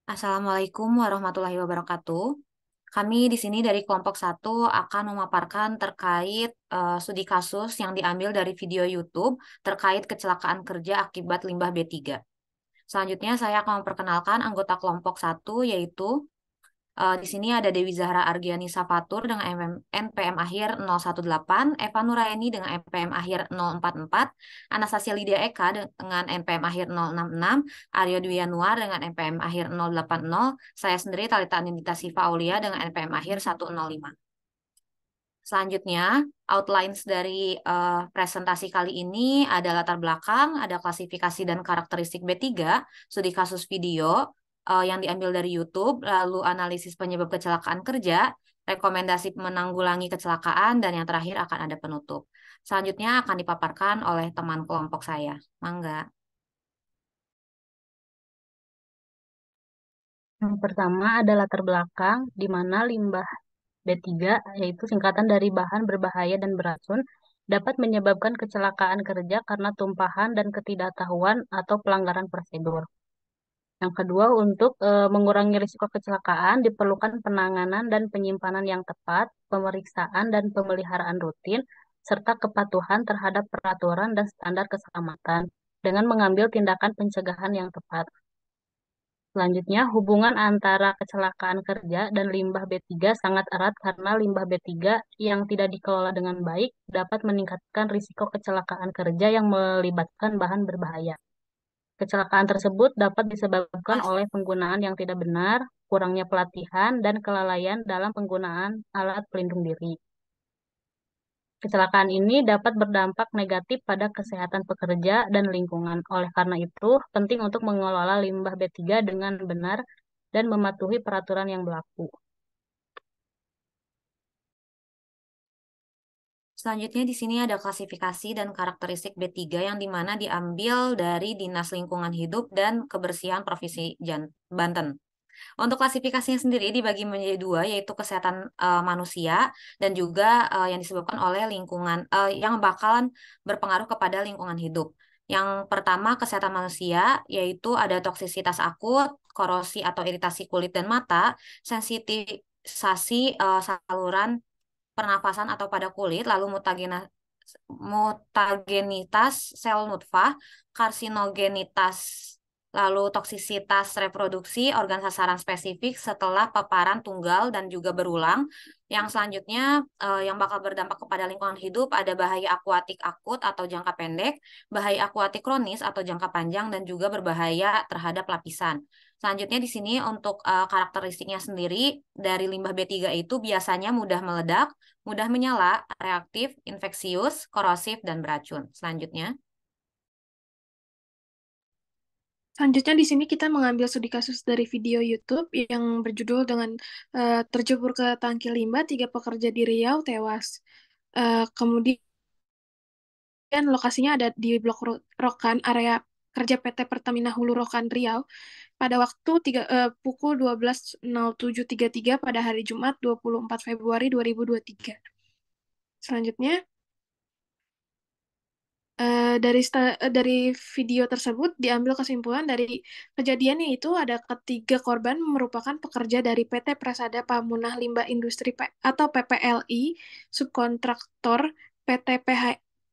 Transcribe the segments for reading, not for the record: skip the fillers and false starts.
Assalamualaikum warahmatullahi wabarakatuh. Kami di sini dari kelompok satu akan memaparkan terkait studi kasus yang diambil dari video YouTube terkait kecelakaan kerja akibat limbah B3. Selanjutnya saya akan memperkenalkan anggota kelompok satu yaitu di sini ada Dewi Zahra Argiani Safatur dengan NPM akhir 018, Eva Nuraini dengan NPM akhir 044, Anastasia Lydia Eka dengan NPM akhir 066, Aryo Dwi Yanuar dengan NPM akhir 080, saya sendiri Talita Anindita Siva Aulia dengan NPM akhir 105. Selanjutnya, outlines dari presentasi kali ini ada latar belakang, ada klasifikasi dan karakteristik B3, studi kasus video yang diambil dari YouTube, lalu analisis penyebab kecelakaan kerja, rekomendasi menanggulangi kecelakaan, dan yang terakhir akan ada penutup. Selanjutnya akan dipaparkan oleh teman kelompok saya. Mangga. Yang pertama ada latar belakang, di mana limbah B3, yaitu singkatan dari bahan berbahaya dan beracun, dapat menyebabkan kecelakaan kerja karena tumpahan dan ketidaktahuan atau pelanggaran prosedur. Yang kedua, untuk mengurangi risiko kecelakaan, diperlukan penanganan dan penyimpanan yang tepat, pemeriksaan dan pemeliharaan rutin, serta kepatuhan terhadap peraturan dan standar keselamatan, dengan mengambil tindakan pencegahan yang tepat. Selanjutnya, hubungan antara kecelakaan kerja dan limbah B3 sangat erat karena limbah B3 yang tidak dikelola dengan baik dapat meningkatkan risiko kecelakaan kerja yang melibatkan bahan berbahaya. Kecelakaan tersebut dapat disebabkan Pas. oleh penggunaan yang tidak benar, kurangnya pelatihan, dan kelalaian dalam penggunaan alat pelindung diri. Kecelakaan ini dapat berdampak negatif pada kesehatan pekerja dan lingkungan. Oleh karena itu, penting untuk mengelola limbah B3 dengan benar dan mematuhi peraturan yang berlaku. Selanjutnya di sini ada klasifikasi dan karakteristik B3 yang dimana diambil dari Dinas Lingkungan Hidup dan Kebersihan Provinsi Banten. Untuk klasifikasinya sendiri dibagi menjadi dua, yaitu kesehatan manusia dan juga yang disebabkan oleh lingkungan yang bakalan berpengaruh kepada lingkungan hidup. Yang pertama kesehatan manusia, yaitu ada toksisitas akut, korosi atau iritasi kulit dan mata, sensitisasi saluran pernafasan atau pada kulit, lalu mutagenitas sel nutfah, karsinogenitas, lalu toksisitas reproduksi organ sasaran spesifik setelah paparan tunggal dan juga berulang. Yang selanjutnya yang bakal berdampak kepada lingkungan hidup ada bahaya akuatik akut atau jangka pendek, bahaya akuatik kronis atau jangka panjang, dan juga berbahaya terhadap lapisan. Selanjutnya di sini untuk karakteristiknya sendiri dari limbah B3 itu biasanya mudah meledak, mudah menyala, reaktif, infeksius, korosif, dan beracun. Selanjutnya, Selanjutnya di sini kita mengambil studi kasus dari video YouTube yang berjudul dengan terjebur ke tangki limbah, tiga pekerja di Riau tewas. Kemudian lokasinya ada di Blok Rokan, area kerja PT Pertamina Hulu Rokan Riau pada waktu pukul 12.07.33 pada hari Jumat 24 Februari 2023. Selanjutnya, dari video tersebut diambil kesimpulan dari kejadian yaitu ada ketiga korban merupakan pekerja dari PT Prasada Pamunah Limbah Industri atau PPLI, subkontraktor PT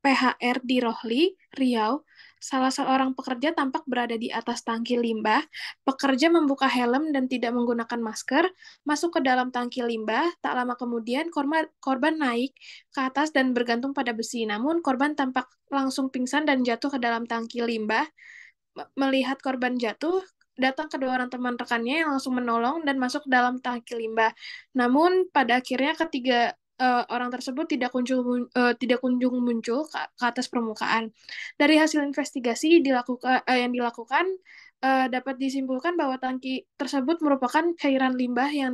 PHR di Rohli, Riau. Salah seorang pekerja tampak berada di atas tangki limbah. Pekerja membuka helm dan tidak menggunakan masker, masuk ke dalam tangki limbah. Tak lama kemudian korban naik ke atas dan bergantung pada besi. Namun korban tampak langsung pingsan dan jatuh ke dalam tangki limbah. Melihat korban jatuh, datang kedua orang teman rekannya yang langsung menolong dan masuk ke dalam tangki limbah. Namun pada akhirnya ketiga orang tersebut tidak kunjung muncul ke atas permukaan. Dari hasil investigasi yang dilakukan dapat disimpulkan bahwa tangki tersebut merupakan cairan limbah yang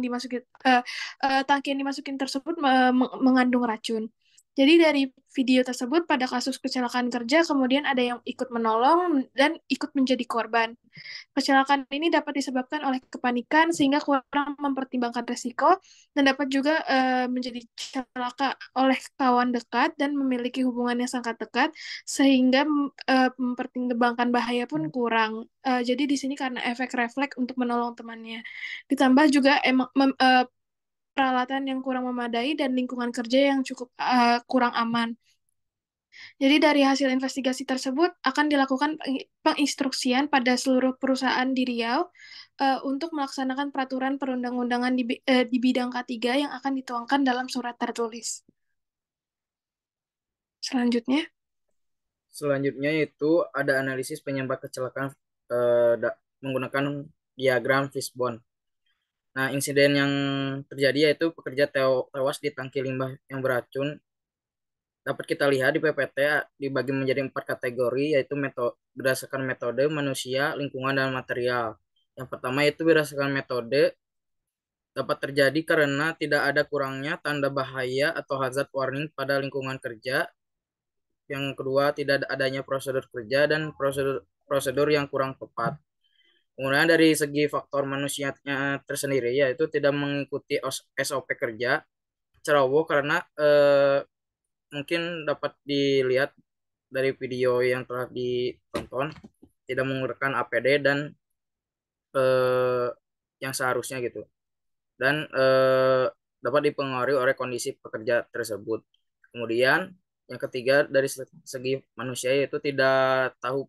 tangki yang dimasukin tersebut mengandung racun. Jadi dari video tersebut pada kasus kecelakaan kerja kemudian ada yang ikut menolong dan ikut menjadi korban. Kecelakaan ini dapat disebabkan oleh kepanikan sehingga kurang mempertimbangkan risiko dan dapat juga menjadi celaka oleh kawan dekat dan memiliki hubungan yang sangat dekat sehingga mempertimbangkan bahaya pun kurang. Jadi di sini karena efek refleks untuk menolong temannya. Ditambah juga peralatan yang kurang memadai dan lingkungan kerja yang cukup kurang aman. Jadi dari hasil investigasi tersebut akan dilakukan penginstruksian pada seluruh perusahaan di Riau untuk melaksanakan peraturan perundang-undangan di bidang K3 yang akan dituangkan dalam surat tertulis. Selanjutnya, Selanjutnya itu ada analisis penyebab kecelakaan menggunakan diagram fishbone. Nah, insiden yang terjadi yaitu pekerja tewas di tangki limbah yang beracun. Dapat kita lihat di PPT dibagi menjadi 4 kategori, yaitu berdasarkan metode, manusia, lingkungan, dan material. Yang pertama itu berdasarkan metode, dapat terjadi karena tidak ada kurangnya tanda bahaya atau hazard warning pada lingkungan kerja. Yang kedua, tidak adanya prosedur kerja dan prosedur yang kurang tepat. Kemudian dari segi faktor manusianya tersendiri, yaitu tidak mengikuti SOP kerja, ceroboh karena mungkin dapat dilihat dari video yang telah ditonton, tidak menggunakan APD dan eh, yang seharusnya gitu, dan dapat dipengaruhi oleh kondisi pekerja tersebut. Kemudian yang ketiga dari segi manusia, yaitu tidak tahu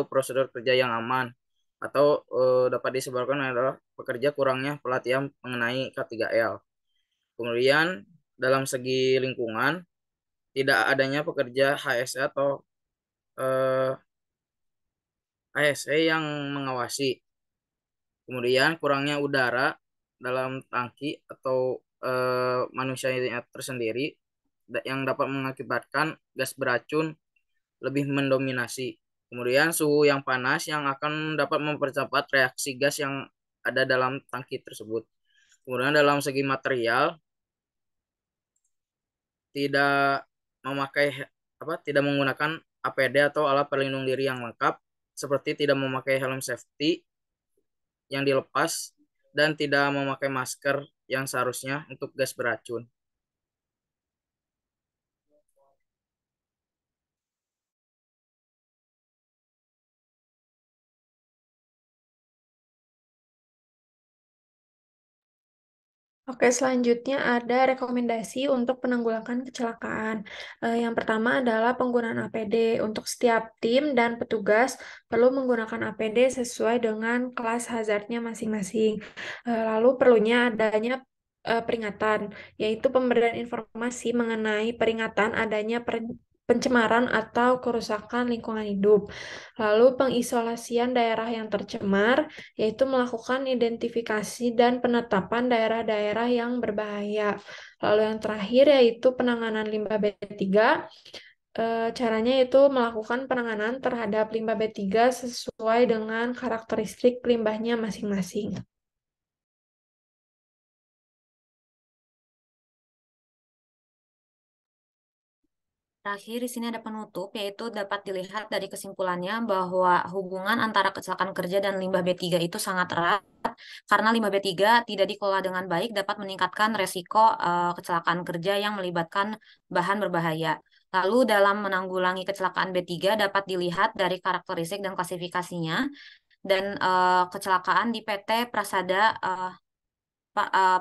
prosedur kerja yang aman, atau dapat disebabkan adalah pekerja kurangnya pelatihan mengenai K3L. Kemudian dalam segi lingkungan, tidak adanya pekerja HSE atau ASE yang mengawasi. Kemudian kurangnya udara dalam tangki atau manusia tersendiri yang dapat mengakibatkan gas beracun lebih mendominasi. Kemudian suhu yang panas yang akan dapat mempercepat reaksi gas yang ada dalam tangki tersebut. Kemudian dalam segi material, tidak memakai tidak menggunakan APD atau alat pelindung diri yang lengkap, seperti tidak memakai helm safety yang dilepas dan tidak memakai masker yang seharusnya untuk gas beracun. Oke, selanjutnya ada rekomendasi untuk penanggulangan kecelakaan. Yang pertama adalah penggunaan APD. Untuk setiap tim dan petugas perlu menggunakan APD sesuai dengan kelas hazardnya masing-masing. Lalu perlunya adanya peringatan, yaitu pemberian informasi mengenai peringatan adanya pencemaran atau kerusakan lingkungan hidup. Lalu pengisolasian daerah yang tercemar, yaitu melakukan identifikasi dan penetapan daerah-daerah yang berbahaya. Lalu yang terakhir yaitu penanganan limbah B3. Caranya itu melakukan penanganan terhadap limbah B3 sesuai dengan karakteristik limbahnya masing-masing. Terakhir, di sini ada penutup, yaitu dapat dilihat dari kesimpulannya bahwa hubungan antara kecelakaan kerja dan limbah B3 itu sangat erat, karena limbah B3 tidak dikelola dengan baik dapat meningkatkan resiko kecelakaan kerja yang melibatkan bahan berbahaya. Lalu dalam menanggulangi kecelakaan B3 dapat dilihat dari karakteristik dan klasifikasinya, dan kecelakaan di PT Prasada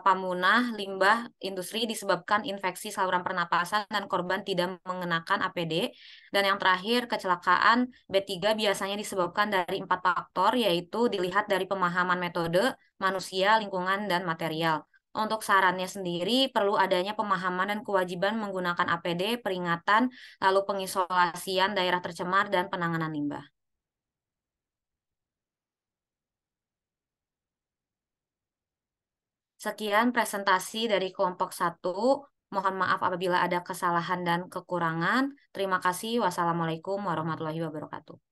Pamunah limbah industri disebabkan infeksi saluran pernapasan dan korban tidak mengenakan APD. Dan yang terakhir, kecelakaan B3 biasanya disebabkan dari 4 faktor, yaitu dilihat dari pemahaman metode, manusia, lingkungan, dan material. Untuk sarannya sendiri, perlu adanya pemahaman dan kewajiban menggunakan APD, peringatan, lalu pengisolasian daerah tercemar, dan penanganan limbah. Sekian presentasi dari kelompok 1. Mohon maaf apabila ada kesalahan dan kekurangan. Terima kasih. Wassalamualaikum warahmatullahi wabarakatuh.